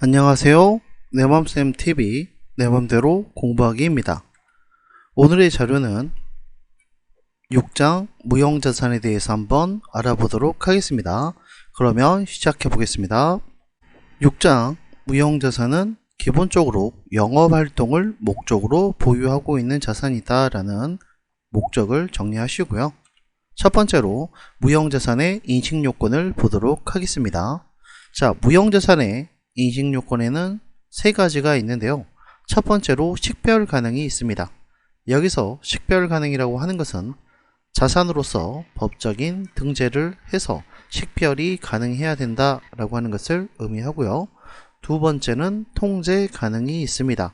안녕하세요. 내맘쌤TV 내맘대로 공부하기입니다. 오늘의 자료는 6장 무형자산에 대해서 한번 알아보도록 하겠습니다. 그러면 시작해 보겠습니다. 6장 무형자산은 기본적으로 영업활동을 목적으로 보유하고 있는 자산이다 라는 목적을 정리하시고요. 첫 번째로 무형자산의 인식요건을 보도록 하겠습니다. 자, 무형자산의 인식요건에는 세 가지가 있는데요. 첫 번째로 식별 가능이 있습니다. 여기서 식별 가능이라고 하는 것은 자산으로서 법적인 등재를 해서 식별이 가능해야 된다 라고 하는 것을 의미하고요. 두 번째는 통제 가능이 있습니다.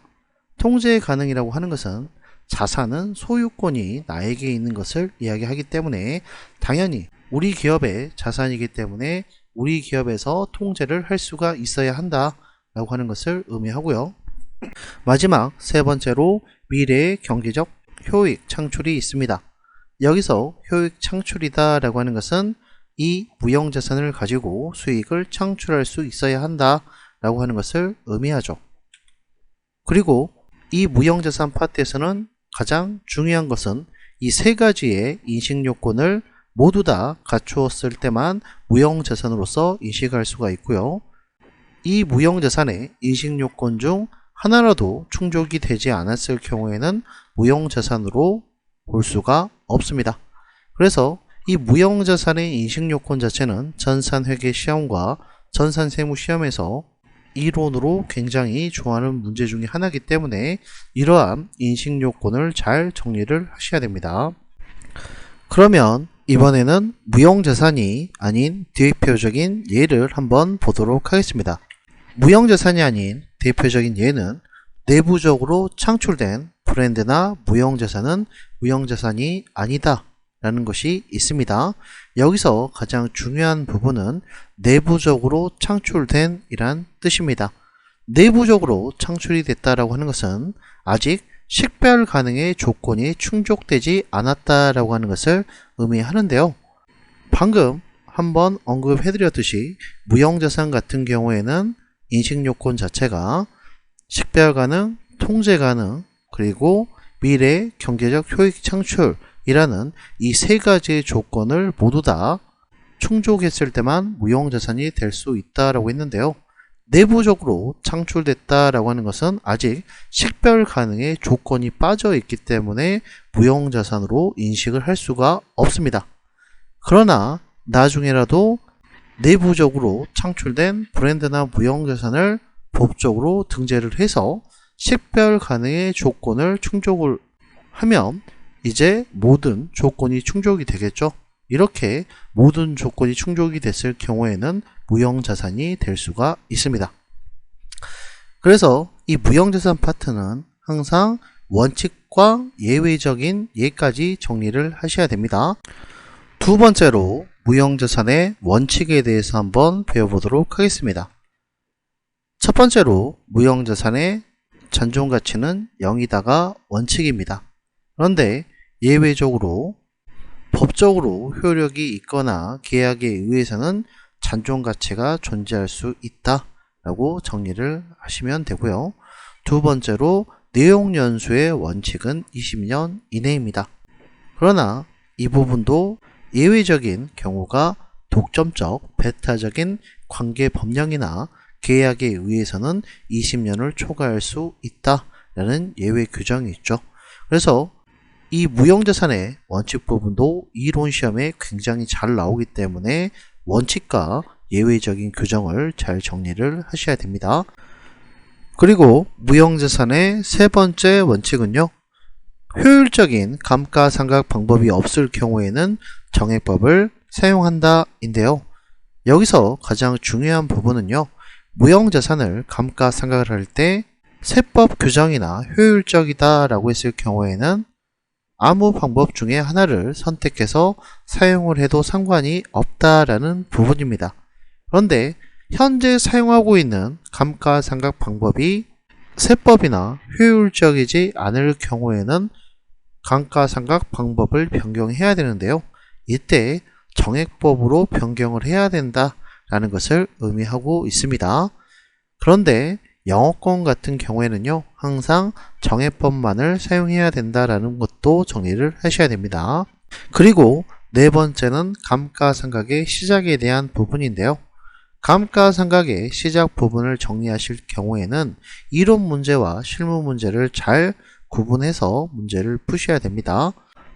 통제 가능이라고 하는 것은 자산은 소유권이 나에게 있는 것을 이야기하기 때문에 당연히 우리 기업의 자산이기 때문에 우리 기업에서 통제를 할 수가 있어야 한다 라고 하는 것을 의미하고요. 마지막 세 번째로 미래의 경제적 효익 창출이 있습니다. 여기서 효익 창출이다 라고 하는 것은 이 무형자산을 가지고 수익을 창출할 수 있어야 한다 라고 하는 것을 의미하죠. 그리고 이 무형자산 파트에서는 가장 중요한 것은 이 세 가지의 인식요건을 모두 다 갖추었을 때만 무형자산으로서 인식할 수가 있고요. 이 무형자산의 인식요건 중 하나라도 충족이 되지 않았을 경우에는 무형자산으로 볼 수가 없습니다. 그래서 이 무형자산의 인식요건 자체는 전산회계 시험과 전산세무시험에서 이론으로 굉장히 좋아하는 문제 중에 하나이기 때문에 이러한 인식요건을 잘 정리를 하셔야 됩니다. 그러면 이번에는 무형자산이 아닌 대표적인 예를 한번 보도록 하겠습니다. 무형자산이 아닌 대표적인 예는 내부적으로 창출된 브랜드나 무형자산은 무형자산이 아니다 라는 것이 있습니다. 여기서 가장 중요한 부분은 내부적으로 창출된 이란 뜻입니다. 내부적으로 창출이 됐다라고 하는 것은 아직 식별 가능의 조건이 충족되지 않았다라고 하는 것을 의미하는데요. 방금 한번 언급해드렸듯이 무형자산 같은 경우에는 인식요건 자체가 식별 가능, 통제 가능, 그리고 미래 경제적 효익 창출이라는 이 세 가지의 조건을 모두 다 충족했을 때만 무형자산이 될 수 있다라고 했는데요. 내부적으로 창출됐다라고 하는 것은 아직 식별 가능의 조건이 빠져 있기 때문에 무형자산으로 인식을 할 수가 없습니다. 그러나 나중에라도 내부적으로 창출된 브랜드나 무형자산을 법적으로 등재를 해서 식별 가능의 조건을 충족을 하면 이제 모든 조건이 충족이 되겠죠. 이렇게 모든 조건이 충족이 됐을 경우에는 무형자산이 될 수가 있습니다. 그래서 이 무형자산 파트는 항상 원칙과 예외적인 예까지 정리를 하셔야 됩니다. 두 번째로 무형자산의 원칙에 대해서 한번 배워보도록 하겠습니다. 첫 번째로 무형자산의 잔존가치는 0이다가 원칙입니다. 그런데 예외적으로 법적으로 효력이 있거나 계약에 의해서는 잔존가치가 존재할 수 있다 라고 정리를 하시면 되고요. 두 번째로 내용연수의 원칙은 20년 이내입니다. 그러나 이 부분도 예외적인 경우가 독점적, 배타적인 관계 법령이나 계약에 의해서는 20년을 초과할 수 있다 라는 예외 규정이 있죠. 그래서 이 무형자산의 원칙 부분도 이론 시험에 굉장히 잘 나오기 때문에 원칙과 예외적인 규정을 잘 정리를 하셔야 됩니다. 그리고 무형자산의 세 번째 원칙은요. 효율적인 감가상각 방법이 없을 경우에는 정액법을 사용한다 인데요. 여기서 가장 중요한 부분은요. 무형자산을 감가상각을 할 때 세법 규정이나 효율적이다 라고 했을 경우에는 아무 방법 중에 하나를 선택해서 사용을 해도 상관이 없다라는 부분입니다. 그런데 현재 사용하고 있는 감가상각 방법이 세법이나 효율적이지 않을 경우에는 감가상각 방법을 변경해야 되는데요. 이때 정액법으로 변경을 해야 된다라는 것을 의미하고 있습니다. 그런데 영어권 같은 경우에는요, 항상 정해법만을 사용해야 된다라는 것도 정리를 하셔야 됩니다. 그리고 네 번째는 감가상각의 시작에 대한 부분인데요. 감가상각의 시작 부분을 정리하실 경우에는 이론 문제와 실무 문제를 잘 구분해서 문제를 푸셔야 됩니다.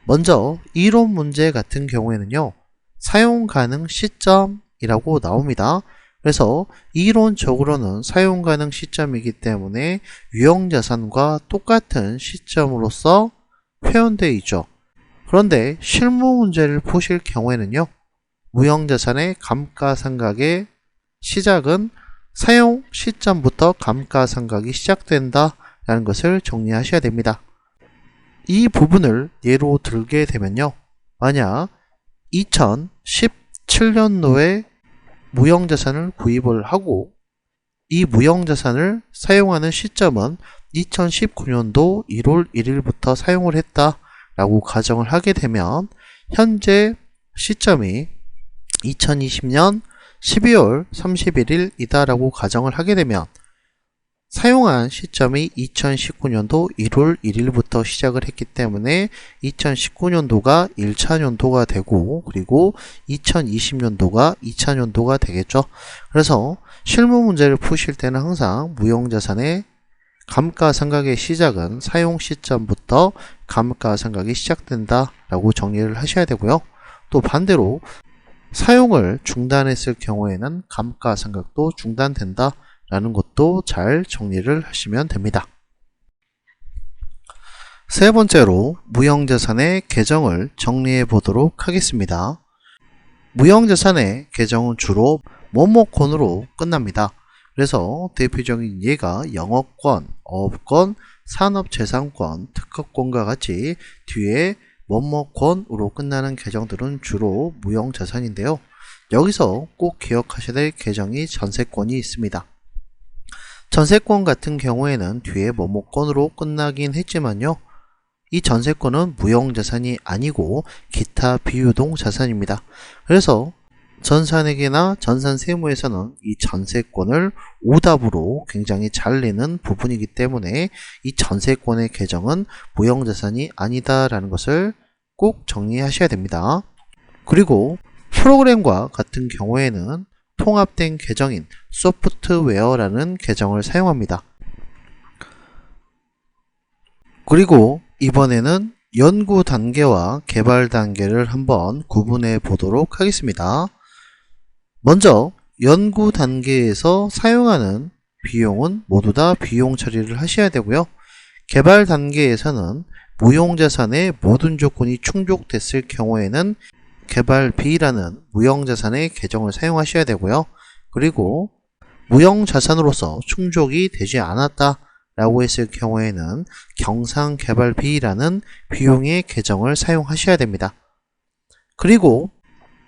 먼저 이론 문제 같은 경우에는요, 사용 가능 시점이라고 나옵니다. 그래서 이론적으로는 사용 가능 시점이기 때문에 유형자산과 똑같은 시점으로서 표현되어 있죠. 그런데 실무 문제를 푸실 경우에는요, 무형자산의 감가상각의 시작은 사용 시점부터 감가상각이 시작된다 라는 것을 정리하셔야 됩니다. 이 부분을 예로 들게 되면요, 만약 2017년도에 무형자산을 구입을 하고 이 무형자산을 사용하는 시점은 2019년도 1월 1일부터 사용을 했다 라고 가정을 하게 되면 현재 시점이 2020년 12월 31일이다 라고 가정을 하게 되면 사용한 시점이 2019년도 1월 1일부터 시작을 했기 때문에 2019년도가 1차 년도가 되고 그리고 2020년도가 2차 년도가 되겠죠. 그래서 실무 문제를 푸실 때는 항상 무형자산의 감가상각의 시작은 사용 시점부터 감가상각이 시작된다 라고 정리를 하셔야 되고요. 또 반대로 사용을 중단했을 경우에는 감가상각도 중단된다 라는 것도 잘 정리를 하시면 됩니다. 세 번째로 무형자산의 계정을 정리해 보도록 하겠습니다. 무형자산의 계정은 주로 뭐뭐권으로 끝납니다. 그래서 대표적인 예가 영업권, 어업권, 산업재산권, 특허권과 같이 뒤에 뭐뭐권으로 끝나는 계정들은 주로 무형자산인데요. 여기서 꼭 기억하셔야 될 계정이 전세권이 있습니다. 전세권 같은 경우에는 뒤에 뭐뭐권으로 끝나긴 했지만요, 이 전세권은 무형자산이 아니고 기타 비유동 자산입니다. 그래서 전산회계나 전산세무에서는 이 전세권을 오답으로 굉장히 잘 내는 부분이기 때문에 이 전세권의 계정은 무형자산이 아니다 라는 것을 꼭 정리하셔야 됩니다. 그리고 프로그램과 같은 경우에는 통합된 계정인 소프트웨어라는 계정을 사용합니다. 그리고 이번에는 연구 단계와 개발 단계를 한번 구분해 보도록 하겠습니다. 먼저 연구 단계에서 사용하는 비용은 모두 다 비용 처리를 하셔야 되고요. 개발 단계에서는 무형자산의 모든 조건이 충족됐을 경우에는 개발비라는 무형자산의 계정을 사용하셔야 되고요. 그리고 무형자산으로서 충족이 되지 않았다 라고 했을 경우에는 경상개발비라는 비용의 계정을 사용하셔야 됩니다. 그리고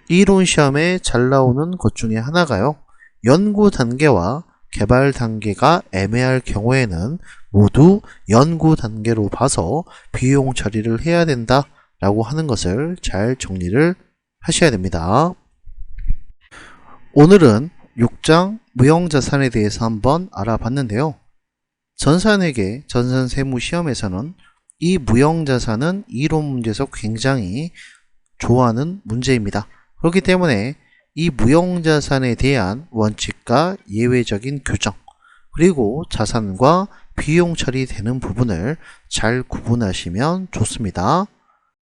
이론시험에 잘 나오는 것 중에 하나가요, 연구 단계와 개발 단계가 애매할 경우에는 모두 연구 단계로 봐서 비용 처리를 해야 된다 라고 하는 것을 잘 정리를 하셔야 됩니다. 오늘은 6장 무형자산에 대해서 한번 알아봤는데요. 전산회계, 전산세무시험에서는 이 무형자산은 이론 문제에서 굉장히 좋아하는 문제입니다. 그렇기 때문에 이 무형자산에 대한 원칙과 예외적인 규정, 그리고 자산과 비용 처리되는 부분을 잘 구분하시면 좋습니다.